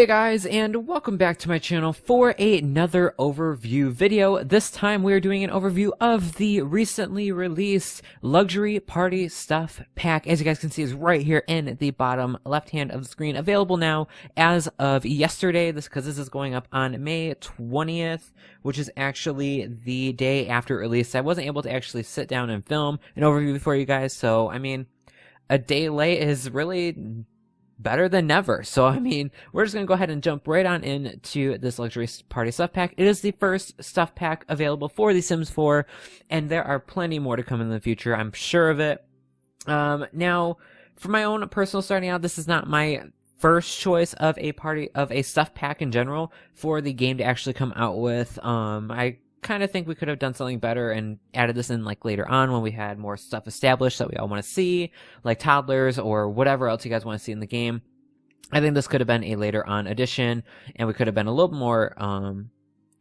Hey guys, and welcome back to my channel for another overview video. This time we are doing an overview of the recently released Luxury Party Stuff Pack. As you guys can see, is right here in the bottom left hand of the screen, available now as of yesterday. This is going up on May 20th, which is actually the day after release. I wasn't able to actually sit down and film an overview for you guys, so I mean, a day late is really better than never. So I mean, we're just gonna go ahead and jump right on into this Luxury Party Stuff Pack. It is the first stuff pack available for The Sims 4, and there are plenty more to come in the future, I'm sure of it. Now, for my own personal starting out, this is not my first choice of a stuff pack in general for the game to actually come out with. I kind of think we could have done something better and added this in like later on when we had more stuff established that we all want to see, like toddlers or whatever else you guys want to see in the game. I think this could have been a later on addition, and we could have been a little more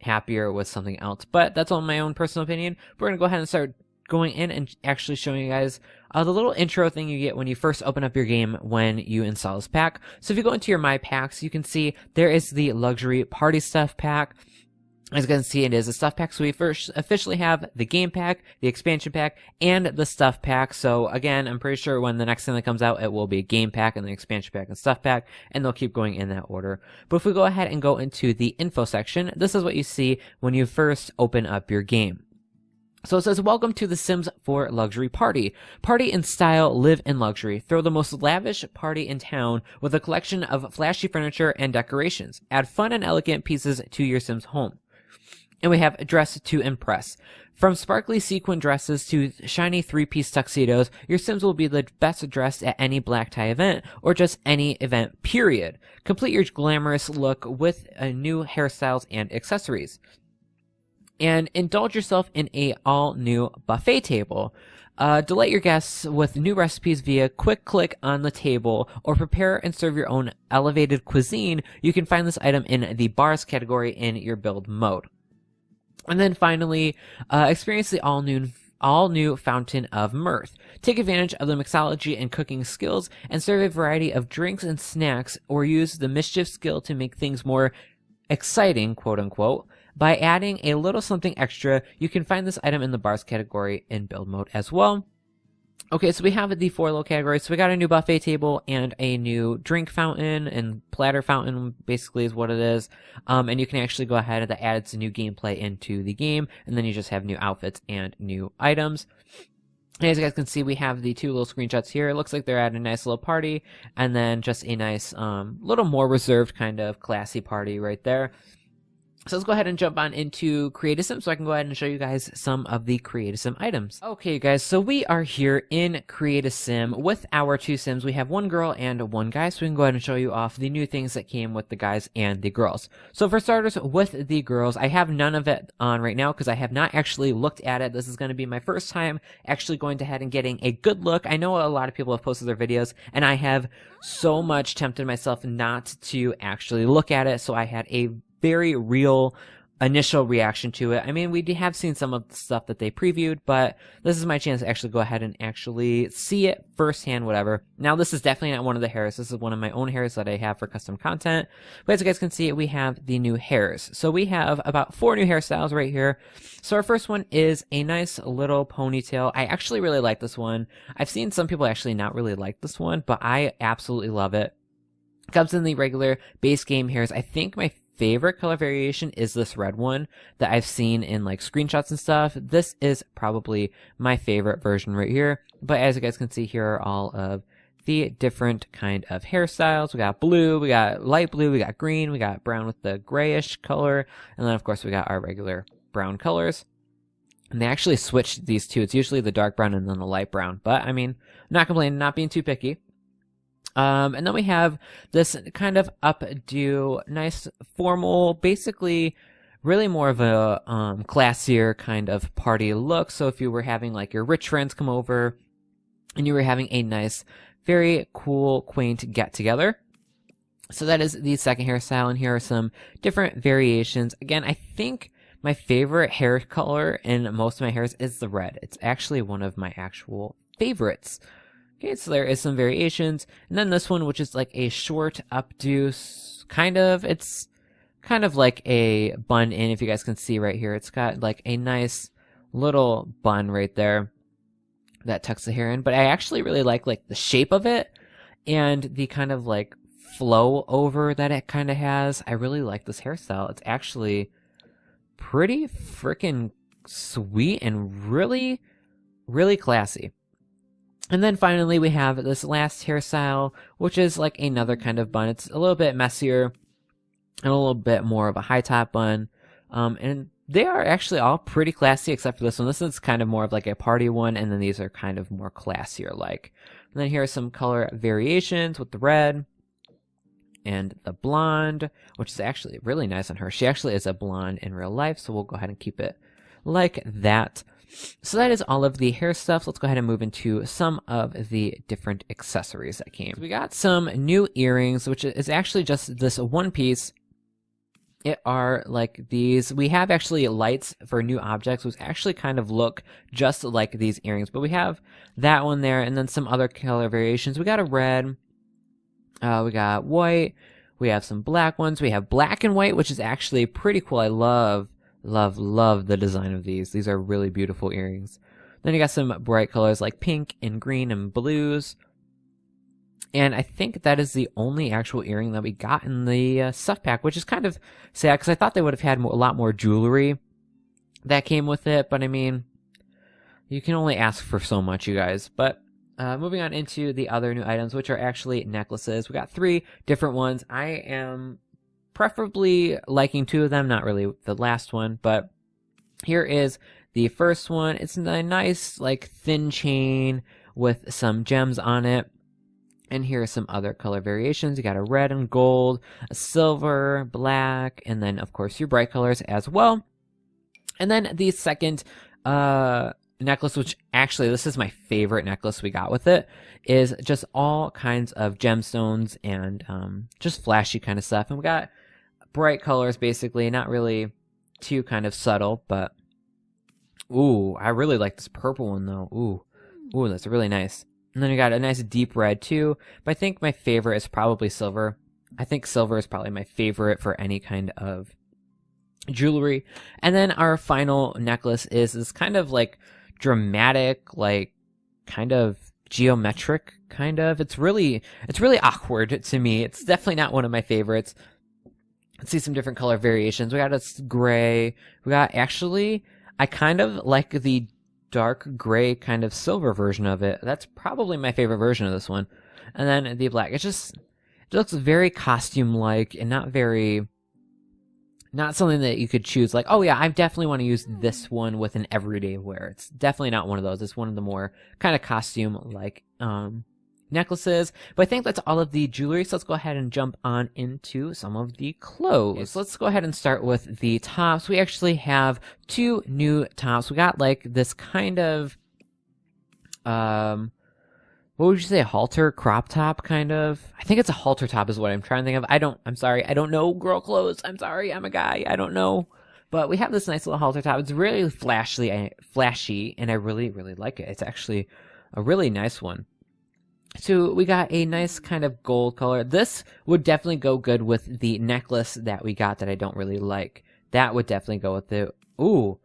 happier with something else. But that's all my own personal opinion. We're gonna go ahead and start going in and actually showing you guys the little intro thing you get when you first open up your game when you install this pack. So if you go into your My Packs, you can see there is the Luxury Party Stuff Pack. As you can see, it is a stuff pack, so we first officially have the game pack, the expansion pack, and the stuff pack. So again, I'm pretty sure when the next thing that comes out, it will be a game pack and the expansion pack and stuff pack, and they'll keep going in that order. But if we go ahead and go into the info section, this is what you see when you first open up your game. So it says, welcome to The Sims 4 Luxury Party. Party in style, live in luxury. Throw the most lavish party in town with a collection of flashy furniture and decorations. Add fun and elegant pieces to your Sims home. And we have Dress to Impress. From sparkly sequin dresses to shiny three-piece tuxedos, your Sims will be the best dressed at any black tie event, or just any event, period. Complete your glamorous look with new hairstyles and accessories. And indulge yourself in a all-new buffet table. Delight your guests with new recipes via quick click on the table, or prepare and serve your own elevated cuisine. You can find this item in the bars category in your build mode. And then finally, experience the all-new Fountain of Mirth. Take advantage of the mixology and cooking skills and serve a variety of drinks and snacks, or use the mischief skill to make things more exciting, quote-unquote. By adding a little something extra, you can find this item in the bars category in build mode as well. Okay, so we have the four little categories. So we got a new buffet table and a new drink fountain and platter fountain, basically is what it is. And you can actually go ahead and add some new gameplay into the game, and then you just have new outfits and new items. And as you guys can see, we have the two little screenshots here. It looks like they're at a nice little party, and then just a nice, little more reserved kind of classy party right there. So let's go ahead and jump on into Create a Sim so I can go ahead and show you guys some of the Create a Sim items. Okay guys, so we are here in Create a Sim with our two Sims. We have one girl and one guy, so we can go ahead and show you off the new things that came with the guys and the girls. So for starters, with the girls, I have none of it on right now because I have not actually looked at it. This is going to be my first time actually going ahead and getting a good look. I know a lot of people have posted their videos, and I have so much tempted myself not to actually look at it, so I had a very real initial reaction to it. I mean, we have seen some of the stuff that they previewed, but this is my chance to actually go ahead and actually see it firsthand, whatever. Now, this is definitely not one of the hairs. This is one of my own hairs that I have for custom content. But as you guys can see, we have the new hairs. So we have about 4 new hairstyles right here. So our first one is a nice little ponytail. I actually really like this one. I've seen some people actually not really like this one, but I absolutely love it. Comes in the regular base game hairs. I think my favorite color variation is this red one that I've seen in like screenshots and stuff. This is probably my favorite version right here. But as you guys can see, here are all of the different kind of hairstyles. We got blue, we got light blue, we got green, we got brown with the grayish color, and then of course we got our regular brown colors. And they actually switched these two. It's usually the dark brown and then the light brown. But I mean, not complaining, not being too picky. And then we have this kind of updo, nice formal, basically really more of a classier kind of party look. So if you were having like your rich friends come over and you were having a nice, very cool, quaint get together. So that is the second hairstyle, and here are some different variations. Again, I think my favorite hair color in most of my hairs is the red. It's actually one of my actual favorites. Okay, so there is some variations. And then this one, which is like a short updo, kind of. It's kind of like a bun in, if you guys can see right here. It's got like a nice little bun right there that tucks the hair in. But I actually really like the shape of it and the kind of like flow over that it kind of has. I really like this hairstyle. It's actually pretty freaking sweet and really, really classy. And then finally we have this last hairstyle, which is like another kind of bun. It's a little bit messier and a little bit more of a high top bun. And they are actually all pretty classy except for this one. This is kind of more of like a party one, and then these are kind of more classier like. And then here are some color variations with the red and the blonde, which is actually really nice on her. She actually is a blonde in real life, so we'll go ahead and keep it like that. So that is all of the hair stuff. Let's go ahead and move into some of the different accessories that came. So we got some new earrings, which is actually just this one piece. It are like these. We have actually lights for new objects, which actually kind of look just like these earrings. But we have that one there, and then some other color variations. We got a red. We got white. We have some black ones. We have black and white, which is actually pretty cool. I love the design of these. These are really beautiful earrings. Then you got some bright colors like pink and green and blues. And I think that is the only actual earring that we got in the stuff pack, which is kind of sad because I thought they would have had a lot more jewelry that came with it. But I mean, you can only ask for so much, you guys. But moving on into the other new items, which are actually necklaces. We got 3 different ones. I am preferably liking 2 of them, not really the last one. But here is the first one. It's a nice, like, thin chain with some gems on it. And here are some other color variations. You got a red and gold, a silver, black, and then, of course, your bright colors as well. And then the second necklace, which actually, this is my favorite necklace we got with it, is just all kinds of gemstones and just flashy kind of stuff. And we got bright colors, basically, not really too kind of subtle, but ooh, I really like this purple one, though. Ooh, that's really nice. And then you got a nice deep red too, but I think my favorite is probably silver. I think silver is probably my favorite for any kind of jewelry. And then our final necklace is this kind of like dramatic, like kind of geometric kind of. It's really awkward to me. It's definitely not one of my favorites. Let's see some different color variations. We got a gray. We got actually, I kind of like the dark gray kind of silver version of it. That's probably my favorite version of this one. And then the black. It looks very costume-like and not something that you could choose like, oh yeah, I definitely want to use this one with an everyday wear. It's definitely not one of those. It's one of the more kind of costume-like necklaces. But I think that's all of the jewelry, so let's go ahead and jump on into some of the clothes. Okay, so let's go ahead and start with the tops. We actually have 2 new tops. We got like this kind of what would you say, halter crop top kind of? I think it's a halter top is what I'm trying to think of. I'm sorry, I don't know girl clothes. I'm sorry, I'm a guy, I don't know. But we have this nice little halter top. It's really flashy, and I really like it. It's actually a really nice one. So we got a nice kind of gold color. This would definitely go good with the necklace that we got that I don't really like. That would definitely go with it. Ooh.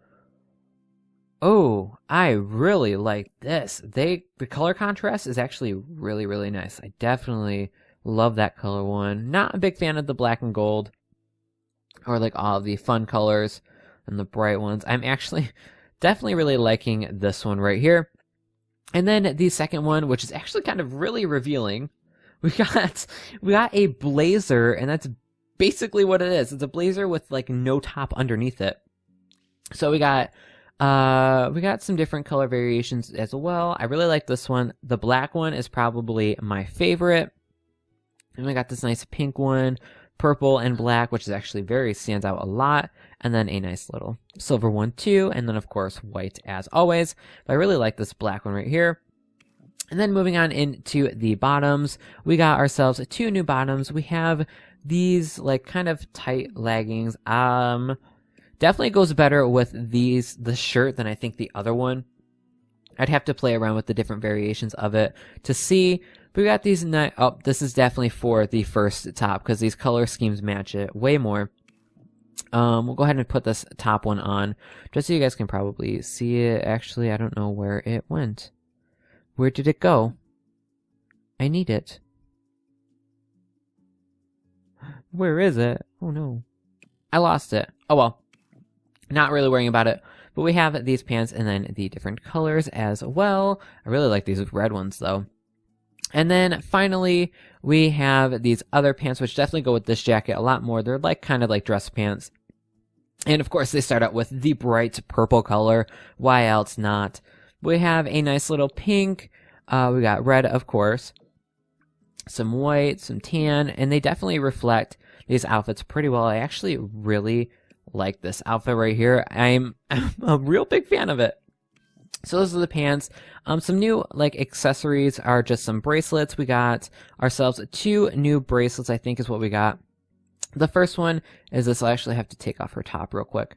Oh, I really like this. The color contrast is actually really nice. I definitely love that color one. Not a big fan of the black and gold or like all of the fun colors and the bright ones. I'm actually definitely really liking this one right here. And then the second one, which is actually kind of really revealing, we got a blazer, and that's basically what it is. It's a blazer with like no top underneath it. So we got some different color variations as well. I really like this one. The black one is probably my favorite. And we got this nice pink one, purple and black, which is actually stands out a lot. And then a nice little silver one too. And then of course white as always. But I really like this black one right here. And then moving on into the bottoms, we got ourselves 2 new bottoms. We have these like kind of tight leggings. Definitely goes better with the shirt than I think the other one. I'd have to play around with the different variations of it to see. But we got these oh, this is definitely for the first top because these color schemes match it way more. We'll go ahead and put this top one on just so you guys can probably see it. Actually, I don't know where it went. Where did it go? I need it. Where is it? Oh no. I lost it. Oh well. Not really worrying about it. But we have these pants and then the different colors as well. I really like these red ones though. And then finally, we have these other pants, which definitely go with this jacket a lot more. They're like kind of like dress pants. And of course, they start out with the bright purple color. Why else not? We have a nice little pink. We got red, of course. Some white, some tan. And they definitely reflect these outfits pretty well. I actually really like this outfit right here. I'm a real big fan of it. So those are the pants. Some new like accessories are just some bracelets. We got ourselves 2 new bracelets, I think is what we got. The first one is this. I'll actually have to take off her top real quick.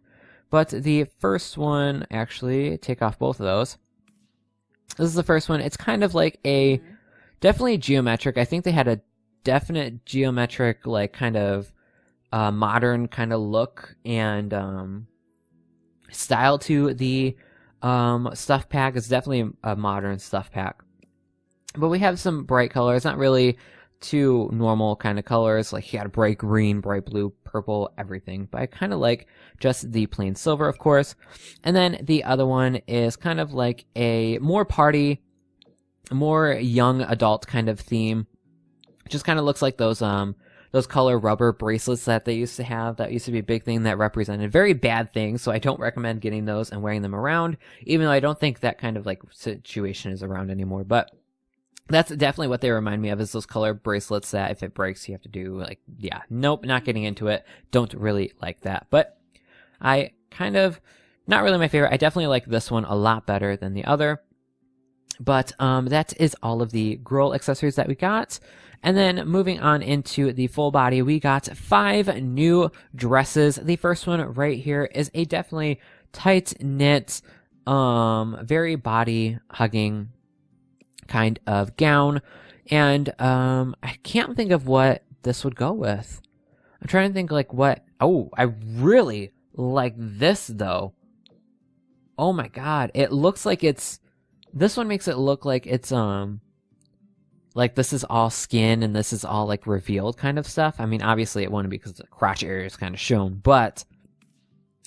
But the first one, actually, take off both of those. This is the first one. It's kind of like a, definitely geometric. I think they had a definite geometric, like kind of modern kind of look and style to the stuff pack. Is definitely a modern stuff pack. But we have some bright colors, not really too normal kind of colors. Like you got a bright green, bright blue, purple, everything. But I kind of like just the plain silver, of course. And then the other one is kind of like a more party, more young adult kind of theme. Just kind of looks like those color rubber bracelets that they used to have. That used to be a big thing that represented very bad things, so I don't recommend getting those and wearing them around, even though I don't think that kind of like situation is around anymore. But that's definitely what they remind me of, is those color bracelets that if it breaks you have to do like, yeah, nope, not getting into it. Don't really like that. But I kind of, not really my favorite. I definitely like this one a lot better than the other. But that is all of the girl accessories that we got. And then moving on into the full body, we got 5 new dresses. The first one right here is a definitely tight knit, very body hugging kind of gown. And I can't think of what this would go with. I'm trying to think like what, oh, I really like this though. Oh my God. It looks like it's, this one makes it look like it's, like this is all skin and this is all like revealed kind of stuff. I mean, obviously it wouldn't be because the crotch area is kind of shown, but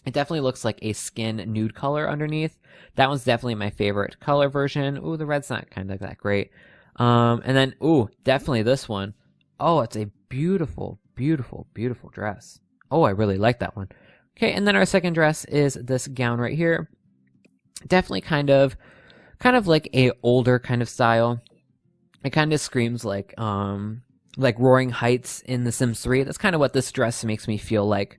it definitely looks like a skin nude color underneath. That one's definitely my favorite color version. Ooh, the red's not kind of that great. And then, ooh, definitely this one. Oh, it's a beautiful, beautiful, beautiful dress. Oh, I really like that one. Okay, and then our second dress is this gown right here. Definitely kind of like a older kind of style. It kind of screams like Roaring Heights in The Sims 3. That's kind of what this dress makes me feel like.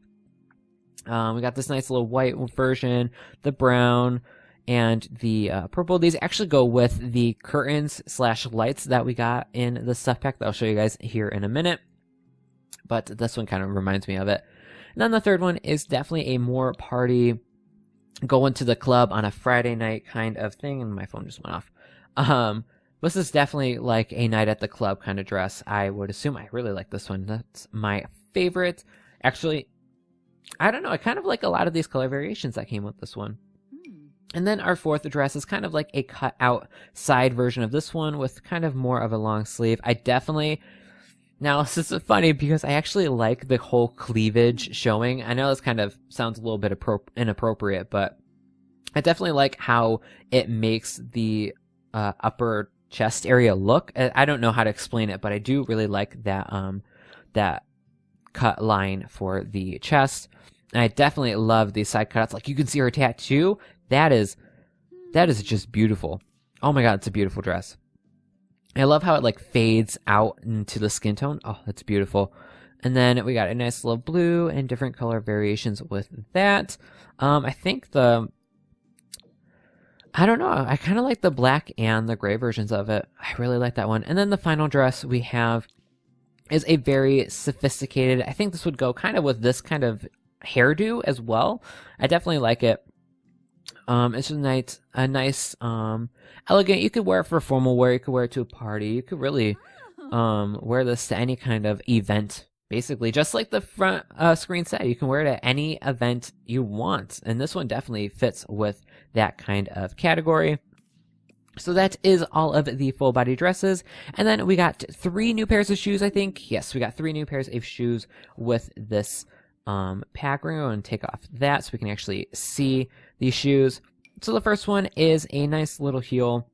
We got this nice little white version, the brown, and the purple. These actually go with the curtains / lights that we got in the stuff pack that I'll show you guys here in a minute. But this one kind of reminds me of it. And then the third one is definitely a more party, going to the club on a Friday night kind of thing. And my phone just went off. This is definitely like a night at the club kind of dress. I would assume. I really like this one. That's my favorite. Actually, I don't know. I kind of like a lot of these color variations that came with this one. And then our fourth dress is kind of like a cut out side version of this one with kind of more of a long sleeve. I definitely, now this is funny because I actually like the whole cleavage showing. I know this kind of sounds a little bit inappropriate, but I definitely like how it makes the upper chest area look. I don't know how to explain it, but I do really like that that cut line for the chest. And I definitely love these side cutouts. Like you can see her tattoo. That is just beautiful. Oh my God, it's a beautiful dress. I love how it like fades out into the skin tone. Oh, that's beautiful. And then we got a nice little blue and different color variations with that. I think I don't know. I kind of like the black and the gray versions of it. I really like that one. And then the final dress we have is a very sophisticated, I think this would go kind of with this kind of hairdo as well. I definitely like it. It's a nice, elegant. You could wear it for formal wear. You could wear it to a party. You could really, wear this to any kind of event. Basically, just like the front screen said, you can wear it at any event you want. And this one definitely fits with that kind of category. So that is all of the full body dresses. And then we got 3 new pairs of shoes, I think. Yes, we got 3 new pairs of shoes with this pack. We're going to take off that so we can actually see these shoes. So the first one is a nice little heel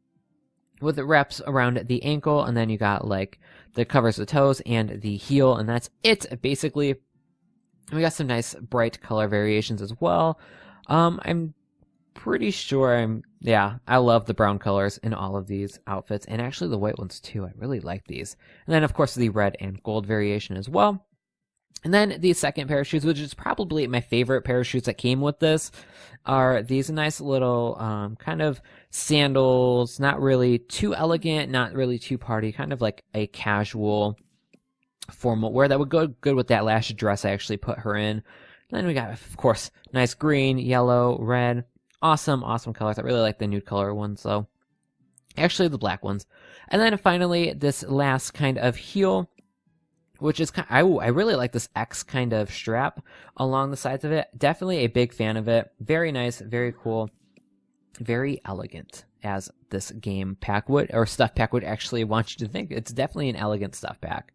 with the wraps around the ankle, and then you got like the covers the toes and the heel, and that's it basically. And we got some nice bright color variations as well. I'm pretty sure yeah, I love the brown colors in all of these outfits, and actually the white ones too. I really like these. And then of course the red and gold variation as well. And then the second pair of shoes, which is probably my favorite pair of shoes that came with this, are these nice little kind of sandals, not really too elegant, not really too party, kind of like a casual formal wear that would go good with that last dress I actually put her in. And then we got, of course, nice green, yellow, red. Awesome colors. I really like the nude color ones, though. Actually, the black ones. And then finally, this last kind of heel, which is I really like this X kind of strap along the sides of it. Definitely a big fan of it. Very nice, very cool, very elegant, as this game pack would, or stuff pack would actually want you to think. It's definitely an elegant stuff pack.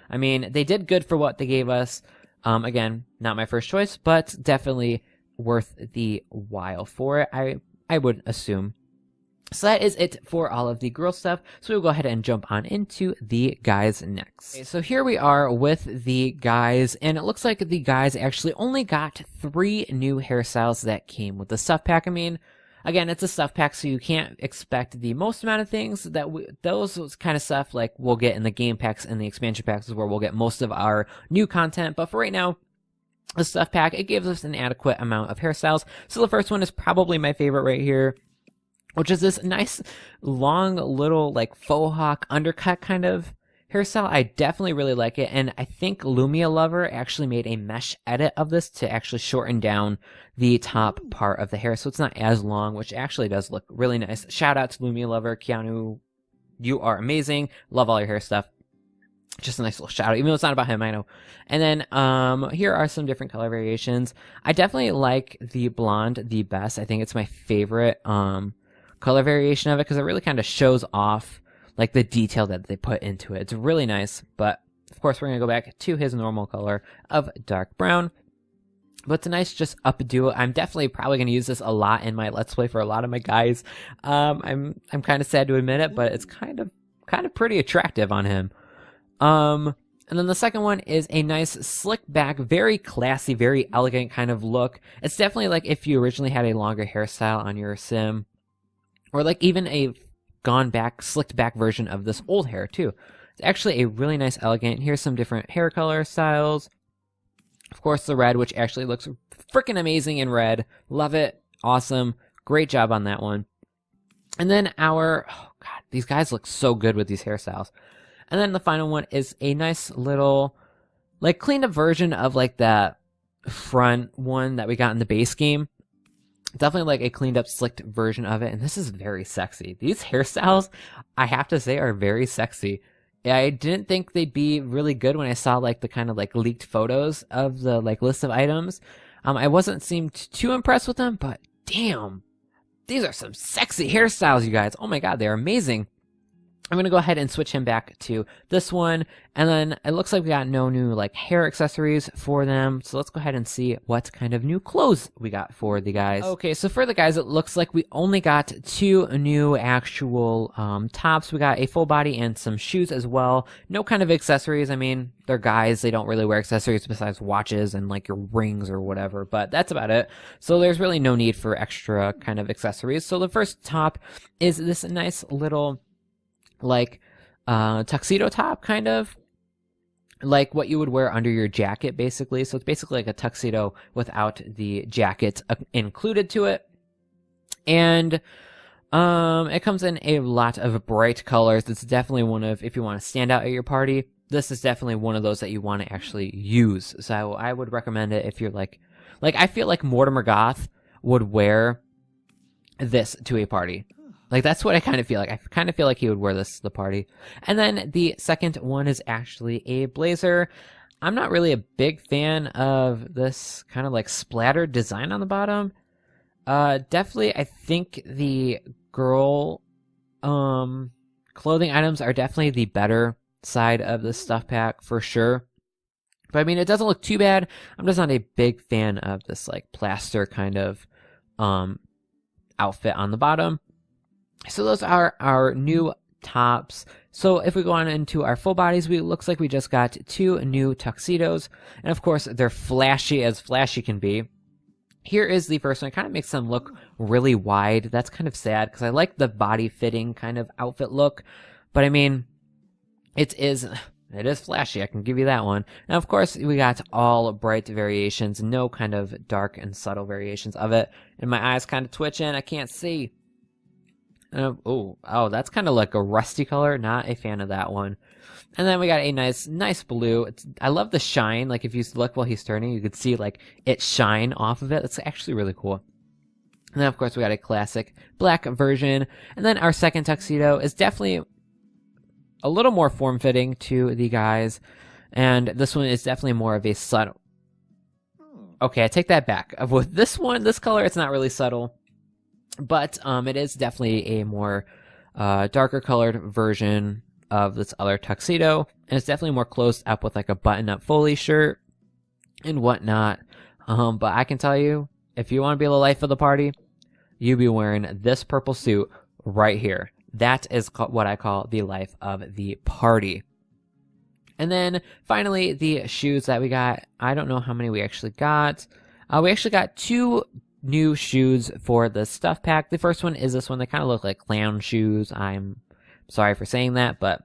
I mean, they did good for what they gave us. Again, not my first choice, but definitely worth the while for it, I would assume. So that is it for all of the girl stuff. So we'll go ahead and jump on into the guys next. Okay, so here we are with the guys, and it looks like the guys actually only got 3 new hairstyles that came with the stuff pack. I mean, again, it's a stuff pack, so you can't expect the most amount of things. Those kind of stuff like we'll get in the game packs and the expansion packs is where we'll get most of our new content. But for right now, the stuff pack, it gives us an adequate amount of hairstyles. So the first one is probably my favorite right here, which is this nice long little like faux hawk undercut kind of hairstyle. I definitely really like it, and I think Lumia Lover actually made a mesh edit of this to actually shorten down the top part of the hair so it's not as long, which actually does look really nice. Shout out to Lumia Lover. Keanu, you are amazing. Love all your hair stuff. Just a nice little shout out, even though it's not about him, I know. And then here are some different color variations. I definitely like the blonde the best. I think it's my favorite color variation of it because it really kind of shows off like the detail that they put into it. It's really nice, but of course we're gonna go back to his normal color of dark brown. But it's a nice just updo. I'm definitely probably gonna use this a lot in my Let's Play for a lot of my guys. I'm kind of sad to admit it, but it's kind of pretty attractive on him. And then the second one is a nice slick back, very classy, very elegant kind of look. It's definitely like if you originally had a longer hairstyle on your sim, or like even a gone back, slicked back version of this old hair too. It's actually a really nice, elegant. Here's some different hair color styles. Of course, the red, which actually looks freaking amazing in red. Love it. Awesome. Great job on that one. And then oh God, these guys look so good with these hairstyles. And then the final one is a nice little, like, cleaned up version of, like, that front one that we got in the base game. Definitely, like, a cleaned up, slicked version of it. And this is very sexy. These hairstyles, I have to say, are very sexy. I didn't think they'd be really good when I saw, like, the kind of, like, leaked photos of the, like, list of items. I wasn't seemed too impressed with them, but damn. These are some sexy hairstyles, you guys. Oh, my God, they're amazing. I'm going to go ahead and switch him back to this one. And then it looks like we got no new like hair accessories for them. So let's go ahead and see what kind of new clothes we got for the guys. Okay, so for the guys, it looks like we only got 2 new actual tops. We got a full body and some shoes as well. No kind of accessories. I mean, they're guys. They don't really wear accessories besides watches and like your rings or whatever. But that's about it. So there's really no need for extra kind of accessories. So the first top is this nice little like tuxedo top, kind of like what you would wear under your jacket basically. So it's basically like a tuxedo without the jacket included to it. And it comes in a lot of bright colors. It's definitely one of, if you want to stand out at your party, this is definitely one of those that you want to actually use. So I would recommend it if you're like I feel like Mortimer Goth would wear this to a party. Like, that's what I kind of feel like. I kind of feel like he would wear this to the party. And then the second one is actually a blazer. I'm not really a big fan of this kind of like splattered design on the bottom. Definitely, I think the girl clothing items are definitely the better side of the stuff pack for sure. But I mean, it doesn't look too bad. I'm just not a big fan of this like plaster kind of outfit on the bottom. So those are our new tops. So if we go on into our full bodies, looks like we just got 2 new tuxedos. And of course, they're flashy as flashy can be. Here is the first one. It kind of makes them look really wide. That's kind of sad because I like the body fitting kind of outfit look. But I mean, it is flashy. I can give you that one. And of course, we got all bright variations. No kind of dark and subtle variations of it. And my eyes kind of twitching. I can't see. Oh, that's kind of like a rusty color. Not a fan of that one. And then we got a nice blue. I love the shine. Like if you look while he's turning, you could see like it shine off of it. It's actually really cool. And then of course we got a classic black version. And then our second tuxedo is definitely a little more form-fitting to the guys. And this one is definitely more of a subtle. Okay, I take that back. With this one, this color, it's not really subtle. But it is definitely a more darker colored version of this other tuxedo. And it's definitely more closed up with like a button-up Foley shirt and whatnot. But I can tell you, if you want to be the life of the party, you be wearing this purple suit right here. That is what I call the life of the party. And then finally, the shoes that we got. I don't know how many we actually got. We actually got 2 new shoes for the stuff pack. The first one is this one. They kind of look like clown shoes. I'm sorry for saying that, but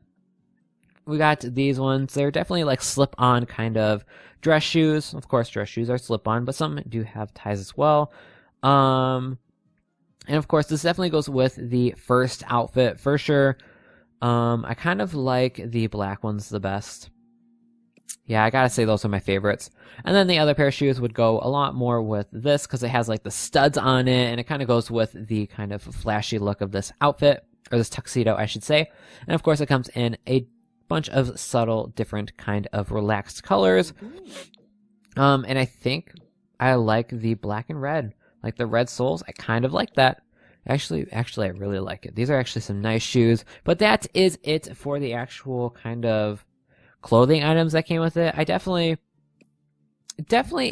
we got these ones. They're definitely like slip-on kind of dress shoes. Of course, dress shoes are slip-on, but some do have ties as well. And of course, this definitely goes with the first outfit for sure. I kind of like the black ones the best. Yeah, I gotta say those are my favorites. And then the other pair of shoes would go a lot more with this because it has like the studs on it, and it kind of goes with the kind of flashy look of this outfit, or this tuxedo, I should say. And of course, it comes in a bunch of subtle, different kind of relaxed colors. And I think I like the black and red, like the red soles. I kind of like that. Actually, I really like it. These are actually some nice shoes. But that is it for the actual kind of clothing items that came with it. I definitely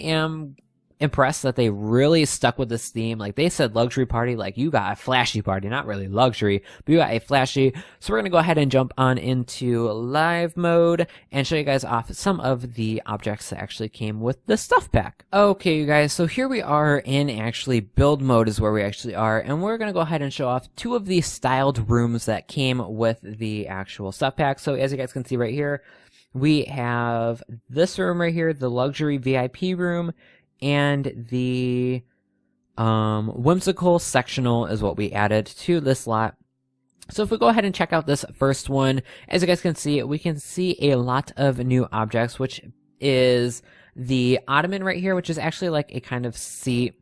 am impressed that they really stuck with this theme. Like they said luxury party, like you got a flashy party, not really luxury, but you got a flashy. So we're going to go ahead and jump on into live mode and show you guys off some of the objects that actually came with the stuff pack. Okay, you guys, so here we are in actually build mode is where we actually are, and we're going to go ahead and show off 2 of the styled rooms that came with the actual stuff pack. So as you guys can see right here, we have this room right here, the luxury VIP room, and the whimsical sectional is what we added to this lot. So if we go ahead and check out this first one, as you guys can see, we can see a lot of new objects, which is the ottoman right here, which is actually like a kind of seat,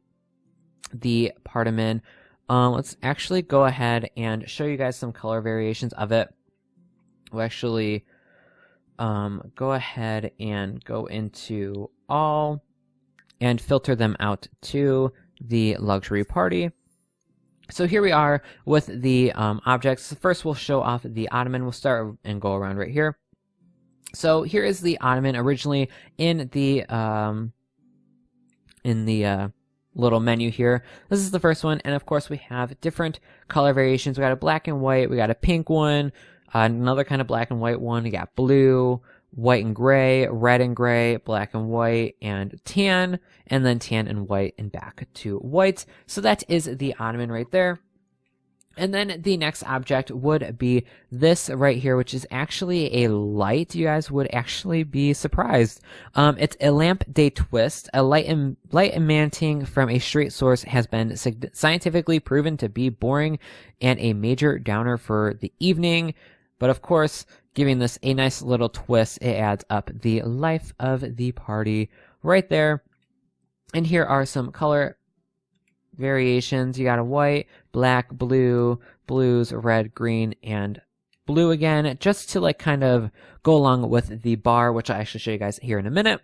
the partiman. Let's actually go ahead and show you guys some color variations of it. We'll actually go ahead and go into all and filter them out to the luxury party. So here we are with the objects. First we'll show off the ottoman. We'll start and go around right here. So here is the ottoman originally in the little menu here. This is the first one, and of course we have different color variations. We got a black and white, we got a pink one, another kind of black and white one. We got blue, white and gray, red and gray, black and white, and tan, and then tan and white, and back to white. So that is the ottoman right there. And then the next object would be this right here, which is actually a light. You guys would actually be surprised. It's a lamp day twist. A light emanating from a straight source has been scientifically proven to be boring and a major downer for the evening. But of course, giving this a nice little twist, it adds up the life of the party right there. And here are some color variations. You got a white, black, blue, blues, red, green, and blue again, just to like kind of go along with the bar, which I'll actually show you guys here in a minute.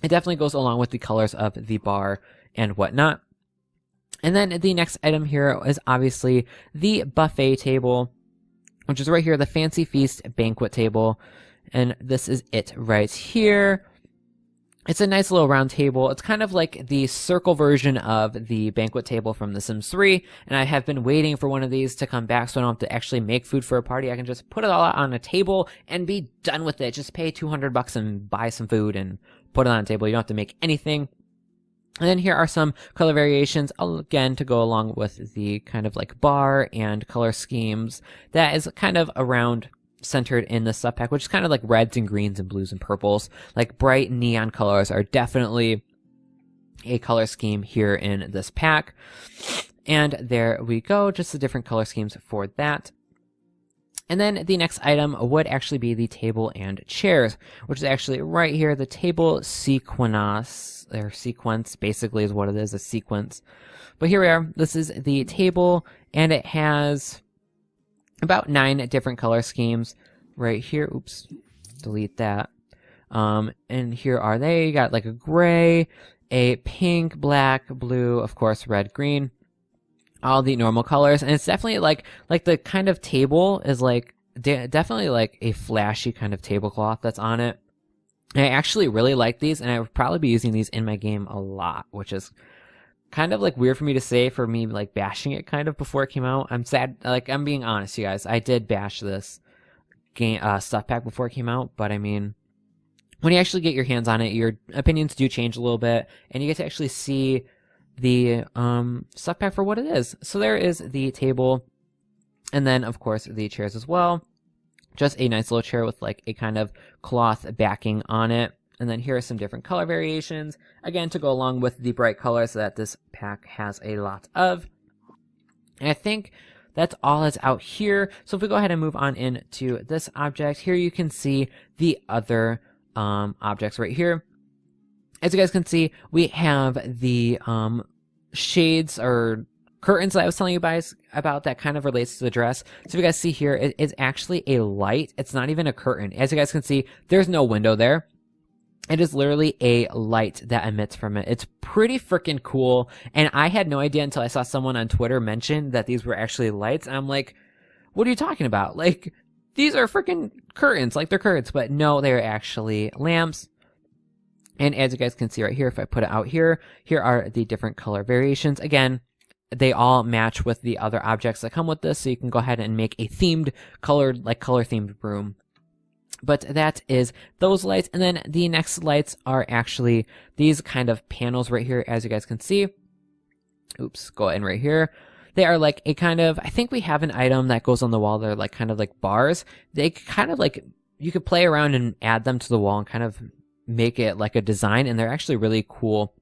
It definitely goes along with the colors of the bar and whatnot. And then the next item here is obviously the buffet table, which is right here, the Fancy Feast banquet table. And this is it right here. It's a nice little round table. It's kind of like the circle version of the banquet table from The Sims 3. And I have been waiting for one of these to come back so I don't have to actually make food for a party. I can just put it all out on a table and be done with it. Just pay $200 and buy some food and put it on a table. You don't have to make anything. And then here are some color variations, again, to go along with the kind of like bar and color schemes that is kind of around centered in the stuff pack, which is kind of like reds and greens and blues and purples. Like bright neon colors are definitely a color scheme here in this pack. And there we go, just the different color schemes for that. And then the next item would actually be the table and chairs, which is actually right here, the table sequence, or sequence basically is what it is, a sequence. But here we are, this is the table, and it has about 9 different color schemes right here. Oops, delete that. And here are they. You got like a gray, a pink, black, blue, of course, red, green. All the normal colors. And it's definitely like the kind of table is like definitely like a flashy kind of tablecloth that's on it. And I actually really like these, and I would probably be using these in my game a lot, which is kind of like weird for me to say, for me like bashing it kind of before it came out. I'm sad, like I'm being honest, you guys. I did bash this game stuff pack before it came out, but I mean, when you actually get your hands on it, your opinions do change a little bit, and you get to actually see the stuff pack for what it is. So there is the table, and then of course the chairs as well. Just a nice little chair with like a kind of cloth backing on it. And then here are some different color variations, again, to go along with the bright colors that this pack has a lot of. And I think that's all that's out here. So if we go ahead and move on into this object, here you can see the other objects right here. As you guys can see, we have the shades or curtains that I was telling you guys about that kind of relates to the dress. So if you guys see here, it is actually a light. It's not even a curtain. As you guys can see, there's no window there. It is literally a light that emits from it. It's pretty freaking cool. And I had no idea until I saw someone on Twitter mention that these were actually lights. And I'm like, what are you talking about? Like, these are freaking curtains. Like, they're curtains. But no, they're actually lamps. And as you guys can see right here, if I put it out here, here are the different color variations. Again, they all match with the other objects that come with this. So you can go ahead and make a themed, colored, like color themed room. But that is those lights. And then the next lights are actually these kind of panels right here, as you guys can see. Oops, go in right here. They are like a kind of, I think we have an item that goes on the wall. They're like kind of like bars. They kind of like, you could play around and add them to the wall and kind of make it like a design. And they're actually really cool.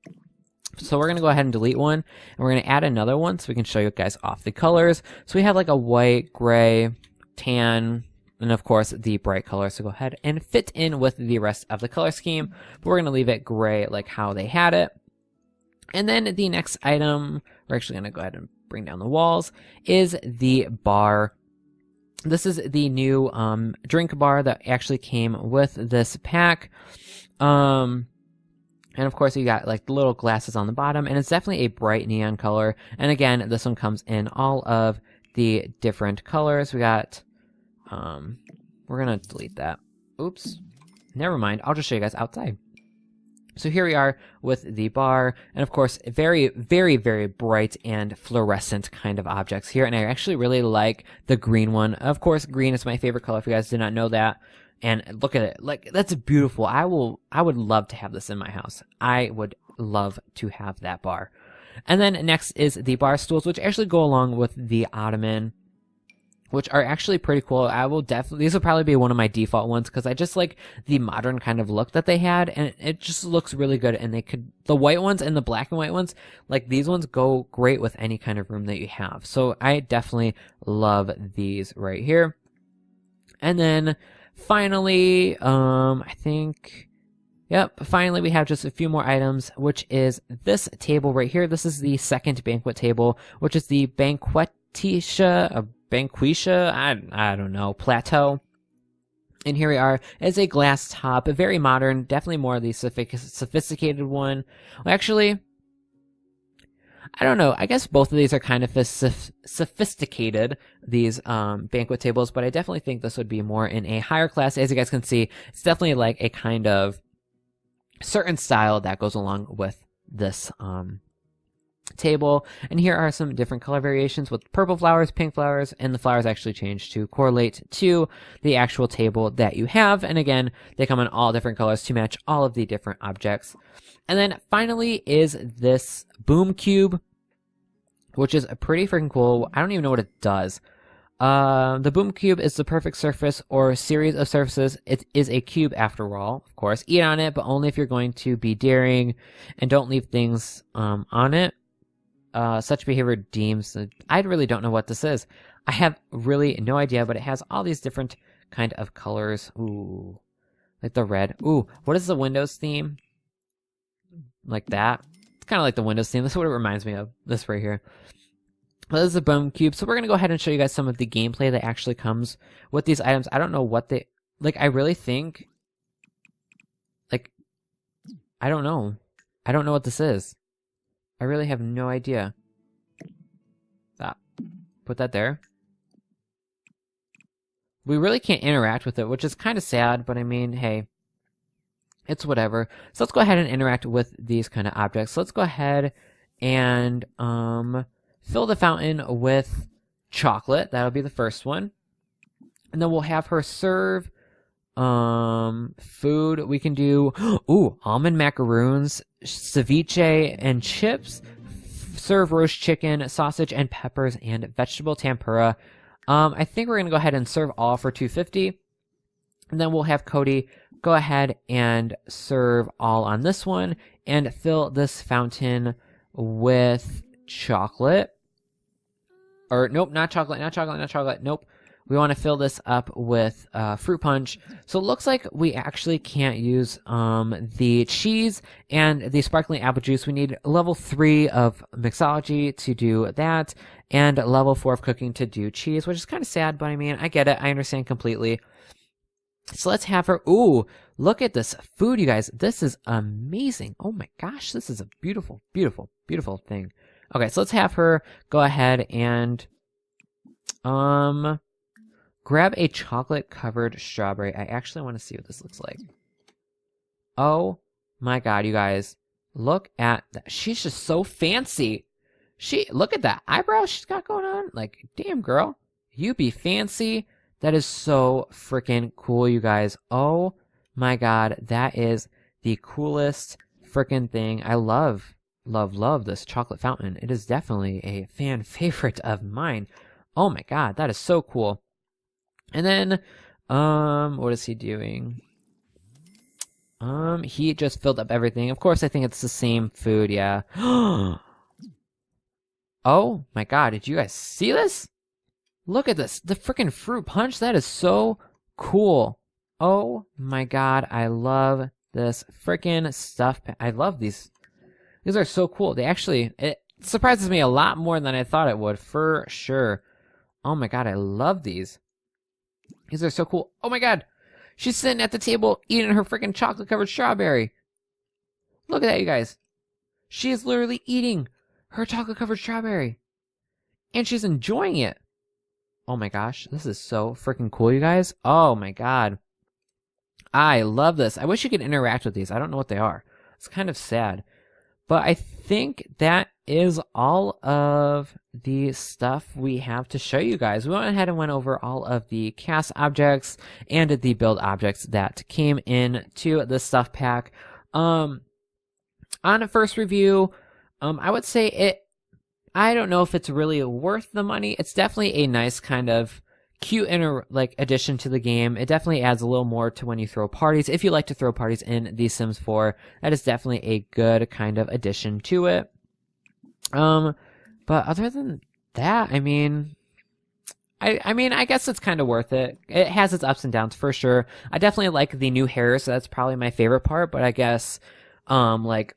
So we're going to go ahead and delete one. And we're going to add another one so we can show you guys off the colors. So we have like a white, gray, tan, and of course, the bright colors to go ahead and fit in with the rest of the color scheme. But we're going to leave it gray like how they had it. And then the next item, we're actually going to go ahead and bring down the walls, is the bar. This is the new drink bar that actually came with this pack. And of course, you got like the little glasses on the bottom, and it's definitely a bright neon color. And again, this one comes in all of the different colors. We got... we're gonna delete that. Oops. Never mind. I'll just show you guys outside. So here we are with the bar, and of course, very, very, very bright and fluorescent kind of objects here. And I actually really like the green one. Of course, green is my favorite color if you guys did not know that. And look at it. Like, that's beautiful. I would love to have this in my house. I would love to have that bar. And then next is the bar stools, which actually go along with the ottoman, which are actually pretty cool. I will definitely, these will probably be one of my default ones because I just like the modern kind of look that they had, and it just looks really good. And they could, the white ones and the black and white ones, like these ones go great with any kind of room that you have. So I definitely love these right here. And then finally, I think Yep, finally we have just a few more items, which is this table right here. This is the second banquet table, which is the banquetia, I don't know, plateau. And here we are. It's a glass top, a very modern, definitely more of the sophisticated one. Well, actually, I don't know. I guess both of these are kind of sophisticated, these banquet tables, but I definitely think this would be more in a higher class. As you guys can see, it's definitely like a kind of certain style that goes along with this table. And here are some different color variations with purple flowers, pink flowers, and the flowers actually change to correlate to the actual table that you have. And again, they come in all different colors to match all of the different objects. And then finally is this boom cube, which is pretty freaking cool. I don't even know what it does. The boom cube is the perfect surface or series of surfaces. It is a cube after all, of course. Eat on it, but only if you're going to be daring, and don't leave things on it. Such behavior deems... I really don't know what this is. I have really no idea, but it has all these different kind of colors. Ooh, like the red. Ooh, what is the Windows theme? Like that. It's kind of like the Windows theme. This is what it reminds me of. This right here. Well, this is a boom cube. So we're going to go ahead and show you guys some of the gameplay that actually comes with these items. I don't know what they... Like, I really think... Like, I don't know. I don't know what this is. I really have no idea. Stop. Put that there. We really can't interact with it, which is kind of sad, but I mean, hey, it's whatever. So let's go ahead and interact with these kind of objects. So let's go ahead and fill the fountain with chocolate. That'll be the first one. And then we'll have her serve food. We can do almond macaroons, ceviche and chips, serve roast chicken, sausage and peppers, and vegetable tempura. I think we're gonna go ahead and serve all for $2.50, and then we'll have Cody go ahead and serve all on this one and fill this fountain with chocolate. Or nope, not chocolate. Nope. We want to fill this up with fruit punch. So it looks like we actually can't use the cheese and the sparkling apple juice. We need level 3 of mixology to do that, and level 4 of cooking to do cheese, which is kind of sad, but I mean, I get it. I understand completely. So let's have her. Ooh, look at this food, you guys. This is amazing. Oh my gosh, this is a beautiful, beautiful, beautiful thing. Okay, so let's have her go ahead and grab a chocolate-covered strawberry. I actually want to see what this looks like. Oh my god, you guys. Look at that. She's just so fancy. Look at that eyebrow she's got going on. Like, damn, girl. You be fancy. That is so freaking cool, you guys. Oh my god. That is the coolest freaking thing. I love this chocolate fountain. It is definitely a fan favorite of mine. Oh my god. That is so cool. And then, what is he doing? He just filled up everything. Of course, I think it's the same food, yeah. Oh my god, did you guys see this? Look at this. The freaking fruit punch. That is so cool. Oh my god, I love this freaking stuff. I love these. These are so cool. It surprises me a lot more than I thought it would, for sure. Oh my god, I love these. These are so cool. Oh my god. She's sitting at the table eating her freaking chocolate-covered strawberry. Look at that, you guys. She is literally eating her chocolate-covered strawberry. And she's enjoying it. Oh my gosh. This is so freaking cool, you guys. Oh my god. I love this. I wish you could interact with these. I don't know what they are. It's kind of sad. But I think that is all of the stuff we have to show you guys. We went ahead and went over all of the CAS objects and the build objects that came in to the stuff pack. On a first review, I would say I don't know if it's really worth the money. It's definitely a nice kind of cute addition to the game. It definitely adds a little more to when you throw parties. If you like to throw parties in The Sims 4, that is definitely a good kind of addition to it. But other than that, I mean, I mean, I guess it's kind of worth it. It has its ups and downs for sure. I definitely like the new hair, so that's probably my favorite part. But I guess, like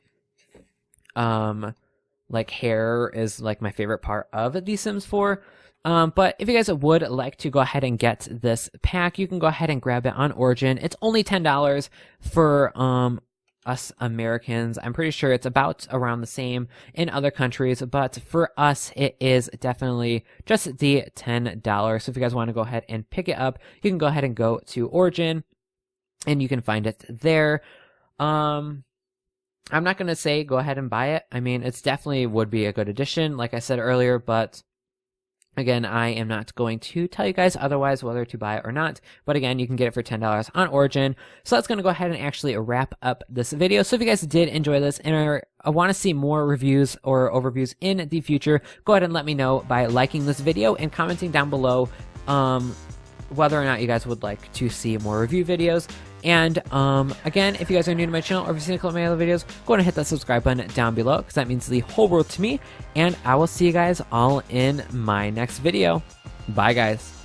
hair is like my favorite part of The Sims 4. But if you guys would like to go ahead and get this pack, you can go ahead and grab it on Origin. It's only $10 for us Americans. I'm pretty sure it's about around the same in other countries, but for us, it is definitely just the $10. So if you guys want to go ahead and pick it up, you can go ahead and go to Origin and you can find it there. I'm not going to say go ahead and buy it. I mean, it's definitely would be a good addition, like I said earlier, but again, I am not going to tell you guys otherwise whether to buy it or not. But again, you can get it for $10 on Origin. So that's going to go ahead and actually wrap up this video. So if you guys did enjoy this and want to see more reviews or overviews in the future, go ahead and let me know by liking this video and commenting down below whether or not you guys would like to see more review videos. And again, if you guys are new to my channel or if you've seen a couple of my other videos, go ahead and hit that subscribe button down below because that means the whole world to me. And I will see you guys all in my next video. Bye, guys.